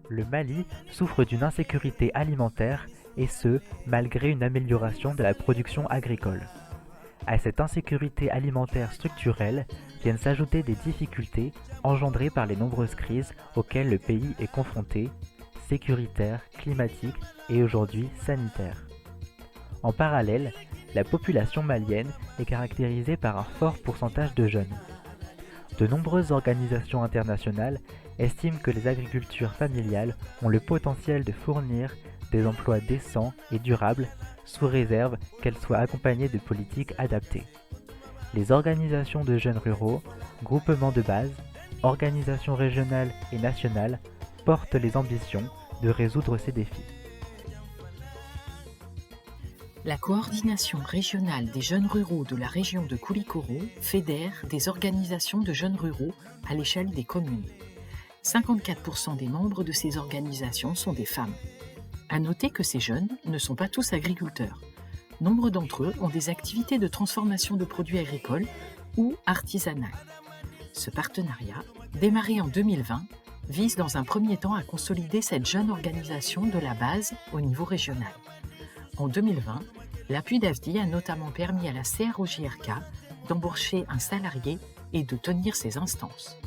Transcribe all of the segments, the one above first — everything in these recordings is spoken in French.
Le Mali souffre d'une insécurité alimentaire et ce, malgré une amélioration de la production agricole. À cette insécurité alimentaire structurelle viennent s'ajouter des difficultés engendrées par les nombreuses crises auxquelles le pays est confronté, sécuritaires, climatiques et aujourd'hui sanitaires. En parallèle, la population malienne est caractérisée par un fort pourcentage de jeunes. De nombreuses organisations internationales estiment que les agricultures familiales ont le potentiel de fournir des emplois décents et durables sous réserve qu'elles soient accompagnées de politiques adaptées. Les organisations de jeunes ruraux, groupements de base, organisations régionales et nationales portent les ambitions de résoudre ces défis. La coordination régionale des jeunes ruraux de la région de Koulikoro fédère des organisations de jeunes ruraux à l'échelle des communes. 54% des membres de ces organisations sont des femmes. À noter que ces jeunes ne sont pas tous agriculteurs. Nombre d'entre eux ont des activités de transformation de produits agricoles ou artisanales. Ce partenariat, démarré en 2020, vise dans un premier temps à consolider cette jeune organisation de la base au niveau régional. En 2020, l'appui d'AFDI a notamment permis à la CROJRK d'embaucher un salarié et de tenir ses instances.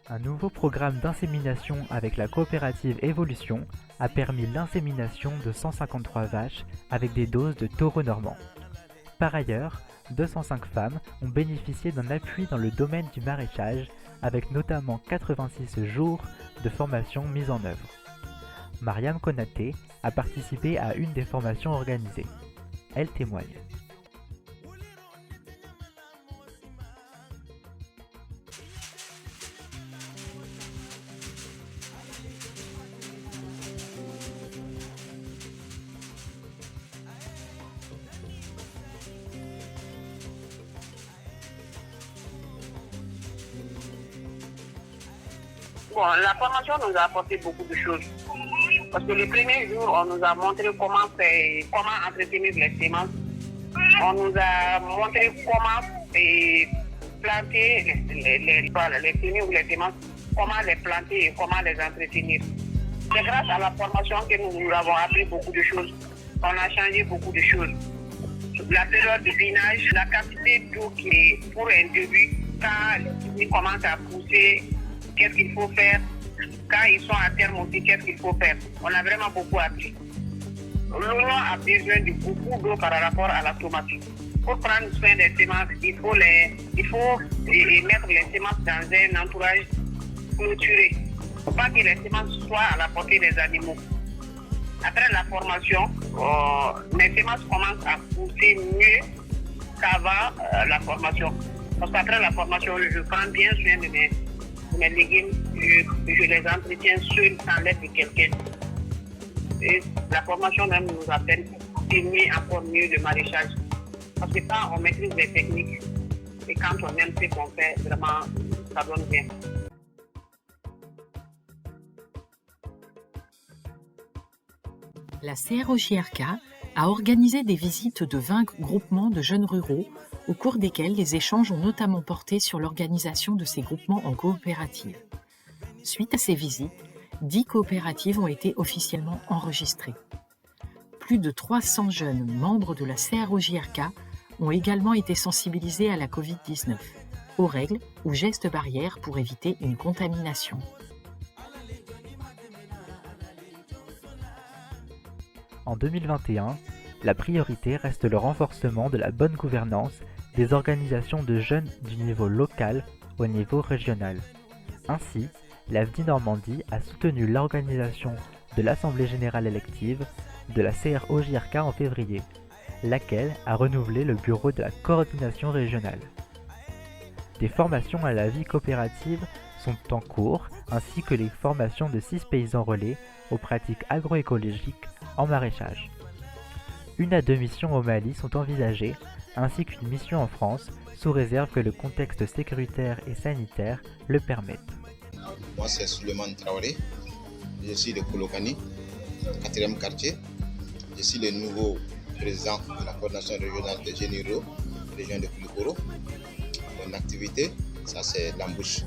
Un nouveau programme d'insémination avec la coopérative Evolution a permis l'insémination de 153 vaches avec des doses de taureau normand. Par ailleurs, 205 femmes ont bénéficié d'un appui dans le domaine du maraîchage avec notamment 86 jours de formation mise en œuvre. Mariam Konaté a participé à une des formations organisées. Elle témoigne. Bon, la formation nous a apporté beaucoup de choses. Parce que le premier jour, on nous a montré comment entretenir les semences. On nous a montré comment planter les semis ou les semences, comment les planter et comment les entretenir. C'est grâce à la formation que nous avons appris beaucoup de choses. On a changé beaucoup de choses. La période de binage, la quantité d'eau qui est pour un début, quand les semis commencent à pousser, qu'est-ce qu'il faut faire? Quand ils sont à terme aussi, qu'est-ce qu'il faut faire? On a vraiment beaucoup appris. L'oignon a besoin de beaucoup d'eau par rapport à la tomate. Pour prendre soin des semences, il faut mettre les semences dans un entourage clôturé. Il ne faut pas que les semences soient à la portée des animaux. Après la formation, les semences commencent à pousser mieux qu'avant la formation. Parce qu'après la formation, je prends bien soin de mes légumes, je les entretiens seuls sans l'aide de quelqu'un. Et la formation même nous a permis d'aimer encore mieux le maraîchage. Parce que quand on maîtrise les techniques et quand on aime ce qu'on fait, vraiment, ça donne bien. La CROJRK a organisé des visites de 20 groupements de jeunes ruraux au cours desquels les échanges ont notamment porté sur l'organisation de ces groupements en coopérative. Suite à ces visites, 10 coopératives ont été officiellement enregistrées. Plus de 300 jeunes membres de la CROJRK ont également été sensibilisés à la Covid-19, aux règles ou gestes barrières pour éviter une contamination. En 2021, la priorité reste le renforcement de la bonne gouvernance des organisations de jeunes du niveau local au niveau régional. Ainsi, l'AFDI Normandie a soutenu l'organisation de l'Assemblée générale élective de la CROJRK en février, laquelle a renouvelé le bureau de la coordination régionale. Des formations à la vie coopérative sont en cours, ainsi que les formations de 6 paysans relais aux pratiques agroécologiques en maraîchage. 1 à 2 missions au Mali sont envisagées, ainsi qu'une mission en France, sous réserve que le contexte sécuritaire et sanitaire le permette. Moi, c'est Souleymane Traoré, je suis de Kolokani, 4e quartier. Je suis le nouveau président de la coordination régionale des jeunes ruraux, région de Koulikoro. Mon activité, Ça, c'est l'embauche.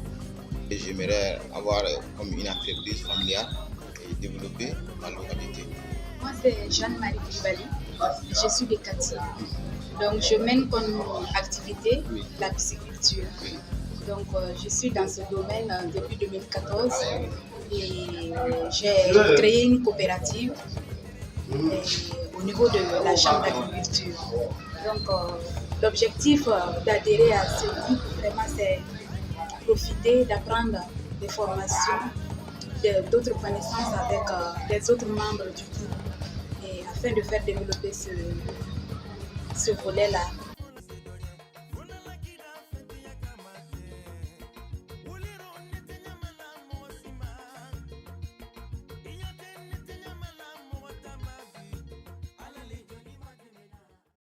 Et j'aimerais avoir comme une entreprise familiale et développer ma localité. Moi, c'est Jeanne-Marie Kibali. Je suis de Kati. Donc, je mène comme activité la pisciculture. Donc, je suis dans ce domaine depuis 2014 et j'ai créé une coopérative au niveau de la Chambre d'agriculture. Donc, l'objectif d'adhérer à ce groupe, vraiment, c'est profiter, d'apprendre des formations, d'autres connaissances avec les autres membres du groupe, et afin de faire développer ce volet-là